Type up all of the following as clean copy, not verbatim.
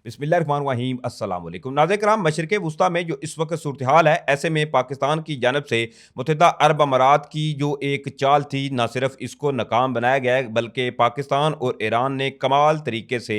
बिस्मिल्लाहिर्रहमानिर्रहीम अस्सलाम वालेकुम नाज़रीन मशरिक़ वुस्ता में जो इस वक्त सूरत हाल है, ऐसे में पाकिस्तान की जानब से मुत्तहिदा अरब अमारात की जो एक चाल थी, ना सिर्फ इसको नाकाम बनाया गया है बल्कि पाकिस्तान और ईरान ने कमाल तरीके से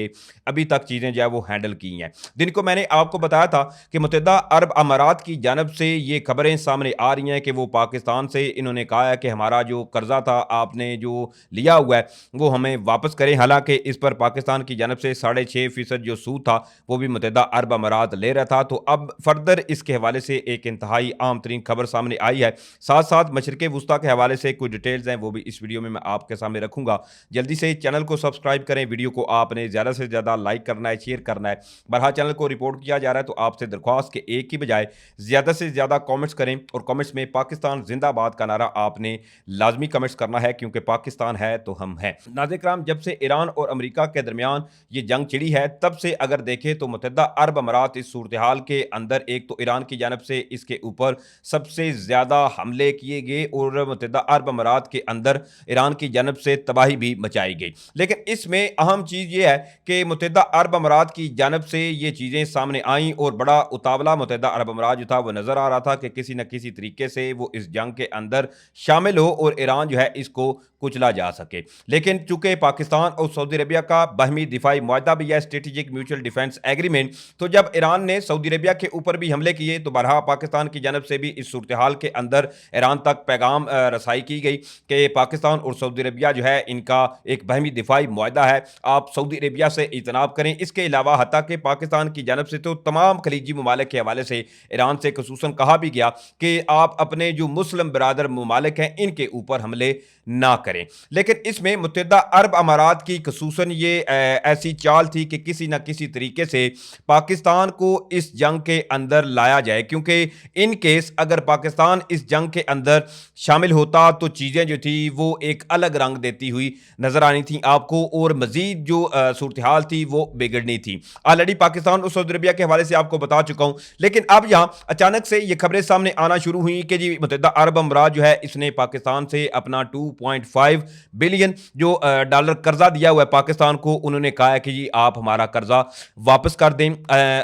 अभी तक चीज़ें जो है वो हैंडल की हैं। दिन को मैंने आपको बताया था कि मुत्तहिदा अरब अमारात की जानब से ये खबरें सामने आ रही हैं कि वो पाकिस्तान से इन्होंने कहा है कि हमारा जो कर्जा था आपने जो लिया हुआ है वो हमें वापस करें। हालांकि इस पर पाकिस्तान की जानब से 6.5% जो सूद था वो भी मुत्तहिदा अरब अमारात ले रहा था। तो अब फर्दर इसके हवाले से एक इंतहाई आम तरीन खबर सामने आई है। साथ साथ मशरिक़ वुस्ता के हवाले से कुछ डिटेल्स हैं वो भी इस वीडियो में मैं आपके सामने रखूंगा। जल्दी से चैनल को सब्सक्राइब करें, वीडियो को आपने ज़्यादा से ज़्यादा लाइक करना है, शेयर करना है। बहरहाल चैनल को रिपोर्ट किया जा रहा है तो आपसे दरख्वास्त के एक की बजाय ज़्यादा से ज़्यादा कॉमेंट्स करें और कॉमेंट्स में पाकिस्तान जिंदाबाद का नारा आपने लाजमी कमेंट्स करना है, क्योंकि पाकिस्तान है तो हम हैं। नाज़रीन, जब से ईरान और अमेरिका के दरमियान ये जंग छिड़ी है तब से अगर देखें तो मुत्तहिदा अरब अमारात इस सूरत हाल के अंदर एक तो ईरान की जानब से इसके ऊपर सबसे ज़्यादा हमले किए गए और मुत्तहिदा अरब अमारात के अंदर ईरान की जानब से तबाही भी मचाई गई। लेकिन इसमें अहम चीज़ ये है कि मुत्तहिदा अरब अमारात की जानब से ये चीज़ें सामने आईं और बड़ा उतावला मुत्तहिदा अरब अमारात जो था वो नज़र आ रहा था कि किसी न किसी तरीके से वो इस जंग के अंदर शामिल हो और ईरान जो है इसको कुचला जा सके। लेकिन चूंकि पाकिस्तान और सऊदी अरबिया का बाहमी दिफाई मुआहदा भी है, स्ट्रेटेजिक म्यूचुअल डिफेंस एग्रीमेंट, तो जब ईरान ने सऊदी अरबिया के ऊपर भी हमले किए तो बहरहाल पाकिस्तान की जानब से भी इस सूरत हाल के अंदर ईरान तक पैगाम रसाई की गई कि पाकिस्तान और सऊदी अरबिया जो है इनका एक बाहमी दिफाई मुआहदा है, आप सऊदी अरबिया से इजतनाब करें। इसके अलावा हत्ता कि पाकिस्तान की जानब से तो तमाम खलीजी ममालिक के हवाले से ईरान से खसूसन कहा भी गया कि आप अपने जो मुस्लिम बरादर ममालिक हैं इनके ऊपर हमले ना करें। लेकिन इसमें मुत्तहिदा अरब अमारात की खसूसन ये ऐसी चाल थी कि किसी न किसी तरीके से पाकिस्तान को इस जंग के अंदर लाया जाए, क्योंकि इन केस अगर पाकिस्तान इस जंग के अंदर शामिल होता तो चीज़ें जो थी वो एक अलग रंग देती हुई नजर आनी थी आपको और मजीद जो सूरत हाल थी वो बिगड़नी थी। ऑलरेडी पाकिस्तान और सऊदी अरबिया के हवाले से आपको बता चुका हूं, लेकिन अब यहाँ अचानक से ये खबरें सामने आना शुरू हुई कि जी मुत्तहिदा अरब अमारात जो है इसने पाकिस्तान से अपना 2.5 बिलियन जो डॉलर कर्जा दिया हुआ है पाकिस्तान को, उन्होंने कहा है कि जी आप हमारा कर्जा वापस कर दें।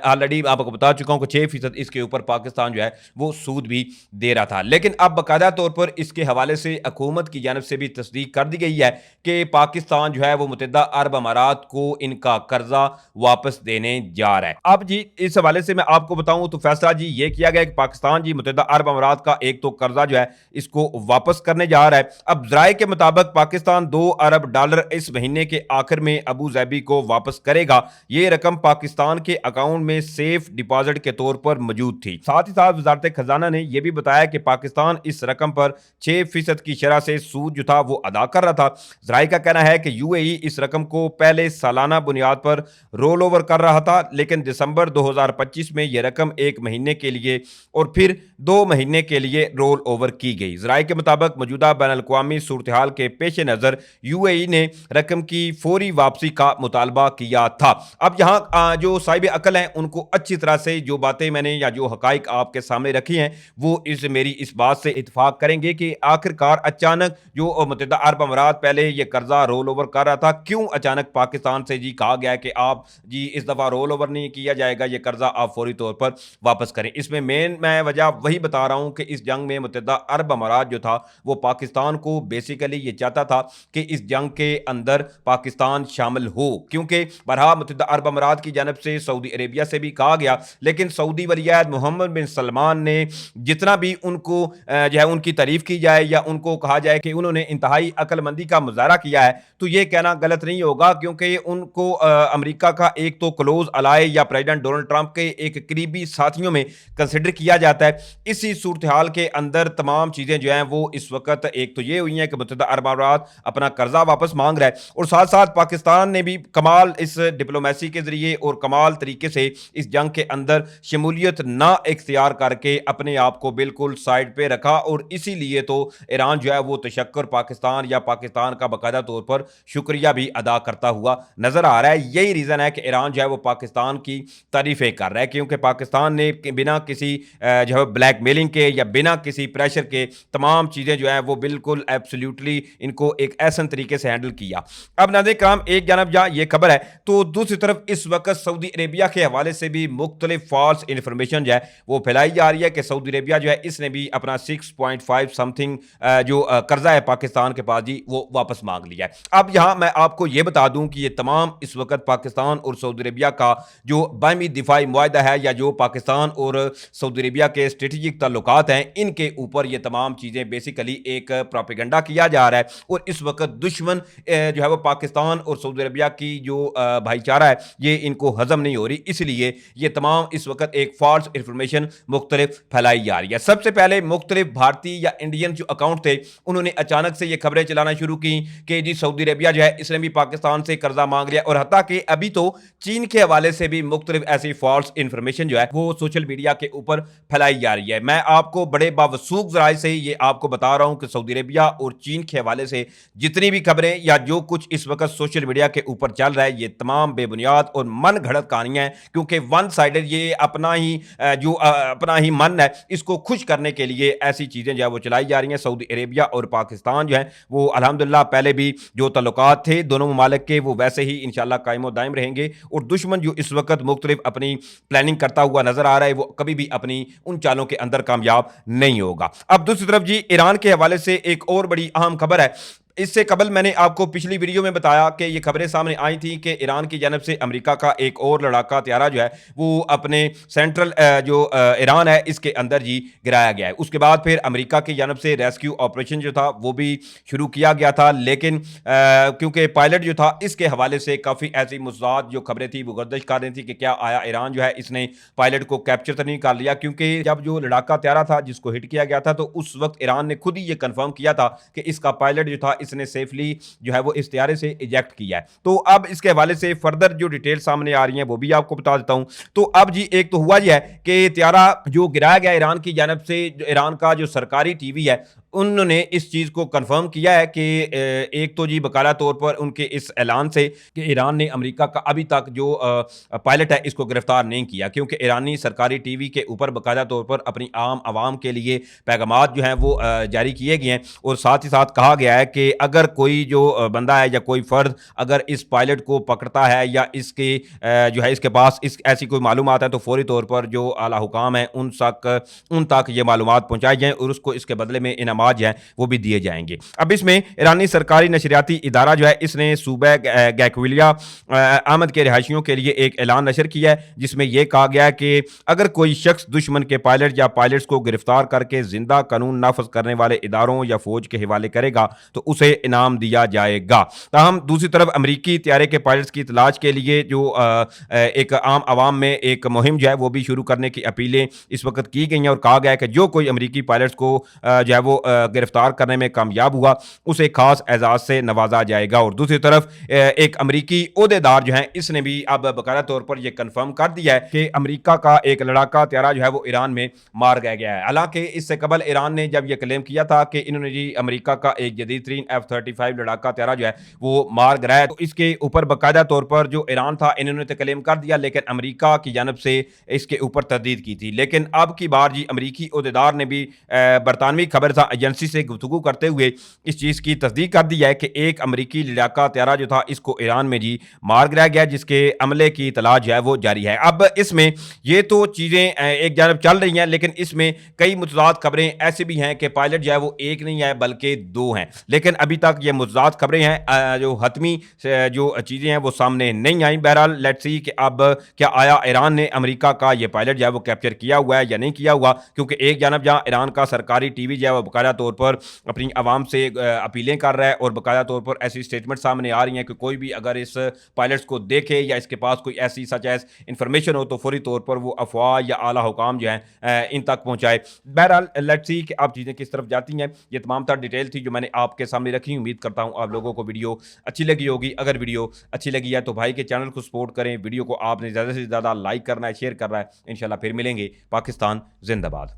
ऑलरेडी आपको बता चुका हूं कि 6% इसके ऊपर पाकिस्तान जो है वो सूद भी दे रहा था। लेकिन अब बाकायदा तौर पर इसके हवाले से हुकूमत की जानब से भी तस्दीक कर दी गई है कि पाकिस्तान जो है वो मुत्तहिदा अरब अमारात को इनका कर्जा वापस देने जा रहा है। अब जी इस हवाले से मैं आपको बताऊं तो फैसला जी ये किया गया कि पाकिस्तान जी मुत्तहिदा अरब अमारात का एक तो कर्जा जो है इसको वापस करने जा रहा है। अब जराये के मुताबिक पाकिस्तान $2 अरब इस महीने के आखिर में अबू धाबी को वापस करेगा। ये रकम पाकिस्तान के अकाउंट में सेफ डिपॉजिट के तौर पर मौजूद थी। साथ ही साथ वजारत खजाना ने यह भी बताया कि पाकिस्तान इस रकम पर 6% की शरह से सूद जो था वो अदा कर रहा था। जराये का कहना है कि यूएई इस रकम को पहले सालाना बुनियाद पर रोल ओवर कर रहा था, लेकिन दिसंबर 2025 में यह रकम 1 महीने के लिए और फिर 2 महीने के लिए रोल ओवर की गई। जराये के मुताबिक मौजूदा बैनुल-अक़वामी सूरत हाल के पेश नज़र यूएई ने रकम की फौरी वापसी का मुतालबा किया था। अब यहाँ जो साहिब अकल हैं उनको अच्छी तरह से जो बातें मैंने या जो हकाइक आपके सामने रखी हैं वो मेरी इस बात से इत्तेफाक करेंगे कि आखिरकार अचानक जो मुत्तहिदा अरब अमारात पहले ये कर्जा रोल ओवर कर रहा था, क्यों अचानक पाकिस्तान से जी कहा गया कि आप जी इस दफ़ा रोल ओवर नहीं किया जाएगा, ये कर्जा आप फौरी तौर पर वापस करें। इसमें मेन मैं वजह वही बता रहा हूं कि इस जंग में मुत्तहिदा अरब अमारात जो था वो पाकिस्तान को बेसिकली ये चाहता था कि इस जंग के अंदर पाकिस्तान शामिल हो, क्योंकि बहरहाल मुत्तहिदा अरब अमारात की जानब से सऊदी अरेबिया से भी कहा गया, लेकिन सऊदी वलीअहद मोहम्मद बिन सलमान ने जितना भी उनको जो है उनकी तारीफ की जाए या उनको कहा जाए कि उन्होंने इंतहाई अक्लमंदी का मुजाहरा किया है तो ये कहना गलत नहीं होगा, क्योंकि उनको अमेरिका का एक तो क्लोज अलाय या प्रेसिडेंट डोनाल्ड ट्रंप के एक करीबी साथियों में कंसिडर किया जाता है। इसी सूरत हाल के अंदर तमाम चीज़ें जो हैं वो इस वक्त एक तो ये हुई हैं कि मुत्तहिदा अरब अमारात अपना कर्जा वापस मांग रहा है और साथ साथ पाकिस्तान ने भी कमाल इस डिप्लोमेसी के जरिए और कमाल तरीके से इस जंग के अंदर शमूलियत ना इख्तियार करके अपने आप को बिल्कुल साइड पे रखा और इसीलिए तो ईरान जो है वो तशक्कुर पाकिस्तान या पाकिस्तान का बाकायदा तौर पर शुक्रिया भी अदा करता हुआ नजर आ रहा है। यही रीज़न है कि ईरान जो है वो पाकिस्तान की तारीफें कर रहा है, क्योंकि पाकिस्तान ने बिना किसी जो है ब्लैकमेलिंग के या बिना किसी प्रेशर के तमाम चीज़ें जो है वो बिल्कुल एब्सोल्युटली इनको एक ऐसा तरीके से हैंडल किया। अब नाज़रीन किराम एक जानब जहाँ ये खबर है तो दूसरी तरफ इस वक्त सऊदी अरेबिया के हवाले से भी मुख्तलिफ फॉल्स इंफॉर्मेशन जो है वो फैलाई जा रही है कि सऊदी अरेबिया जो है इसने भी अपना 6.5 समथिंग जो कर्जा है पाकिस्तान के पास जी वो वापस मांग लिया है। अब यहाँ मैं आपको ये बता दूं कि ये तमाम इस वक्त पाकिस्तान और सऊदी अरेबिया का जो बाहमी दिफाई मुआहदा है या जो पाकिस्तान और सऊदी अरेबिया के स्ट्रेटेजिक ताल्लुकात हैं इनके ऊपर ये तमाम चीज़ें बेसिकली एक प्रोपेगेंडा किया जा रहा है और इस वक्त दुश्मन जो है वो पाकिस्तान और सऊदी अरेबिया की जो भाईचारा है ये इनको हजम नहीं हो रही, इसलिए ये तमाम इस वक्त एक फॉल्स इंफॉर्मेशन मुख्तलिफ फैलाई जा रही है। सबसे पहले मुख्तलिफ भारतीय या इंडियन जो अकाउंट थे उन्होंने अचानक से ये खबरें चलाना शुरू की कि जी सऊदी अरेबिया जो है इसने भी पाकिस्तान से कर्जा मांग लिया और हत्ता कि अभी तो चीन के हवाले से भी मुख्तलिफ ऐसी फॉल्स इंफॉर्मेशन जो है वो सोशल मीडिया के ऊपर फैलाई जा रही है। मैं आपको बड़े बावसूख जराए से ये आपको बता रहा हूं कि सऊदी अरेबिया और चीन के हवाले से जितनी भी खबरें या जो कुछ इस वक्त सोशल मीडिया के ऊपर चल रहा है ये तमाम बेबुनियाद और मन घड़त कहानियां हैं, क्योंकि वन साइडेड ये अपना ही मन है इसको खुश करने के लिए ऐसी चीजें जो है वो चलाई जा रही हैं। सऊदी अरेबिया और पाकिस्तान जो है वो अल्हम्दुलिल्लाह पहले भी जो तल्लुकात थे दोनों ममालिक के वो वैसे ही इंशाल्लाह कायम दायम रहेंगे और दुश्मन जो इस वक्त मुख्तलिफ अपनी प्लानिंग करता हुआ नजर आ रहा है वो कभी भी अपनी उन चालों के अंदर कामयाब नहीं होगा। अब दूसरी तरफ जी ईरान के हवाले से एक और बड़ी अहम खबर है। इससे कबल मैंने आपको पिछली वीडियो में बताया कि ये खबरें सामने आई थी कि ईरान की जानब से अमेरिका का एक और लड़ाका त्यारा जो है वो अपने सेंट्रल जो ईरान है इसके अंदर जी गिराया गया है। उसके बाद फिर अमेरिका की जानब से रेस्क्यू ऑपरेशन जो था वो भी शुरू किया गया था, लेकिन क्योंकि पायलट जो था इसके हवाले से काफ़ी ऐसी मुज़ाद जो खबरें थी वो गर्दिश कर रही थी कि क्या आया ईरान जो है इसने पायलट को कैप्चर तो नहीं कर लिया, क्योंकि जब जो लड़ाका त्यारा था जिसको हिट किया गया था तो उस वक्त ईरान ने खुद ही ये कन्फर्म किया था कि इसका पायलट जो था इसने सेफली जो है वो इस त्यारे से इजेक्ट किया है। तो अब इसके हवाले से फर्दर जो डिटेल सामने आ रही हैं वो भी आपको बता देता हूं। तो अब जी एक तो हुआ यह है कि त्यारा जो गिराया गया ईरान की जानब से, ईरान का जो सरकारी टीवी है उन्होंने इस चीज़ को कंफर्म किया है कि एक तो जी बकाला तौर पर उनके इस ऐलान से कि ईरान ने अमेरिका का अभी तक जो पायलट है इसको गिरफ्तार नहीं किया, क्योंकि ईरानी सरकारी टीवी के ऊपर बकायदा तौर पर अपनी आम आवाम के लिए पैगामात जो हैं वो जारी किए गए हैं और साथ ही साथ कहा गया है कि अगर कोई जो बंदा है या कोई फ़र्द अगर इस पायलट को पकड़ता है या इसके जो है इसके पास इस ऐसी कोई मालूमात है तो फौरी तौर पर जो आला हुकाम है उन तक ये मालूमात पहुँचाई जाएँ और उसको इसके बदले में इनाम जो है वो भी दिए जाएंगे। अब इसमें ईरानी सरकारी नशरियाती इदारा जो है इसने सूबे गैकविलिया अहमद के रिहायशियों के लिए एक ऐलान नशर किया है जिसमें यह कहा गया है कि अगर कोई शख्स दुश्मन के पायलट या पायलट्स को गिरफ्तार करके जिंदा कानून नाफज करने वाले इदारों या फौज के हवाले करेगा तो उसे इनाम दिया जाएगा। ताहम दूसरी तरफ अमरीकी त्यारे के पायलट्स की तलाश के लिए जो एक आम आवाम में एक मुहिम जो है वो भी शुरू करने की अपीलें इस वक्त की गई हैं और कहा गया है कि जो कोई अमरीकी पायलट्स को जो है वो गिरफ्तार करने में कामयाब हुआ उसे खास एजाज से नवाजा जाएगा। और दूसरी तरफ एक अमरीकी ओहदेदार जो है इसने भी अब बकायदा तौर पर यह कंफर्म कर दिया है कि अमरीका का एक लड़ाका त्यारा जो है वो ईरान में मार गया है। हालांकि इससे कबल ईरान ने जब यह क्लेम किया था कि इन्होंने जी अमरीका का एक जदीद तरीन F-35 लड़ाका त्यारा जो है वो मार गिराया, तो इसके ऊपर बकायदा तौर पर जो ईरान था इन्होंने तो क्लेम कर दिया, लेकिन अमरीका की जानब से इसके ऊपर तरदीद की थी। लेकिन अब की बार जी अमरीकी ओहदेदार ने भी बरतानवी खबर एजेंसी से गुफ्तगू करते हुए इस चीज़ की तस्दीक कर दी है कि एक अमरीकी लड़ाका त्यारा जो था इसको ईरान में जी मार गिराया गया, जिसके अमले की तलाश जो है वो जारी है। अब इसमें ये तो चीज़ें एक जानब चल रही हैं, लेकिन इसमें कई मुतज़ाद खबरें ऐसी भी हैं कि पायलट जो है वो एक नहीं है बल्कि दो हैं, लेकिन अभी तक ये मुतज़ाद खबरें हैं जो हतमी जो चीज़ें हैं वो सामने नहीं आई। बहरहाल लेट्स सी कि अब क्या आया ईरान ने अमरीका का ये पायलट जो है वो कैप्चर किया हुआ है या नहीं किया हुआ, क्योंकि एक जानब जहाँ ईरान का सरकारी टीवी जो है वो बकायदा तौर पर अपनी आवाम से अपीलें कर रहा है और बाकायदा तौर पर ऐसी स्टेटमेंट सामने आ रही हैं कि कोई भी अगर इस पायलट्स को देखे या इसके पास कोई ऐसी सच एज इंफॉर्मेशन हो तो फौरी तौर पर वो अफवाह या आला हुकाम जो है इन तक पहुंचाए। बहरहाल लेट्स सी कि आप चीज़ें किस तरफ जाती हैं। ये तमाम तर डिटेल थी जो मैंने आपके सामने रखी। उम्मीद करता हूँ आप लोगों को वीडियो अच्छी लगी होगी। अगर वीडियो अच्छी लगी है तो भाई के चैनल को सपोर्ट करें, वीडियो को आपने ज़्यादा से ज़्यादा लाइक करना है, शेयर करना है। इंशाल्लाह फिर मिलेंगे। पाकिस्तान जिंदाबाद।